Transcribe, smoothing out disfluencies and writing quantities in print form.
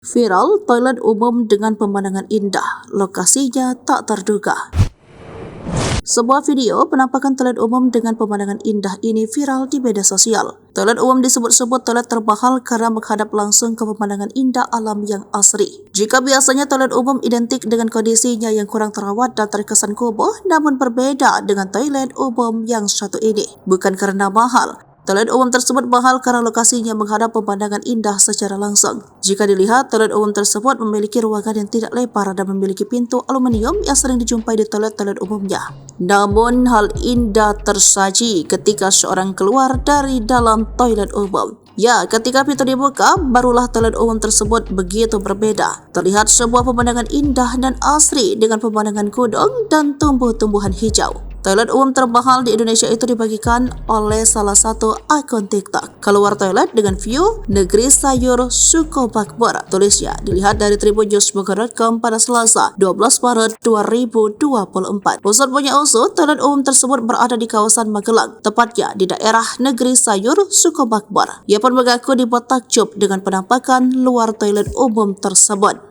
Viral toilet umum dengan pemandangan indah, lokasinya tak terduga. Sebuah video penampakan toilet umum dengan pemandangan indah ini viral di media sosial. Toilet umum disebut-sebut toilet termahal karena menghadap langsung ke pemandangan indah alam yang asri. Jika biasanya toilet umum identik dengan kondisinya yang kurang terawat dan terkesan kumuh, namun berbeda dengan toilet umum yang satu ini. Bukan karena mahal. Toilet umum tersebut mahal karena lokasinya menghadap pemandangan indah secara langsung. Jika dilihat, toilet umum tersebut memiliki ruangan yang tidak lebar dan memiliki pintu aluminium yang sering dijumpai di toilet-toilet umumnya. Namun, hal indah tersaji ketika seorang keluar dari dalam toilet umum. Ya, ketika pintu dibuka, barulah toilet umum tersebut begitu berbeda. Terlihat sebuah pemandangan indah dan asri dengan pemandangan gunung dan tumbuh-tumbuhan hijau. Toilet umum termahal di Indonesia itu dibagikan oleh salah satu akun TikTok. Keluar toilet dengan view Negeri Sayur Sukobakbor. Tulisnya dilihat dari tribunnews.com pada Selasa 12 Maret 2024. Usut punya usut, toilet umum tersebut berada di kawasan Magelang, tepatnya di daerah Negeri Sayur Sukobakbor. Ia pun mengaku dibuat takjub dengan penampakan luar toilet umum tersebut.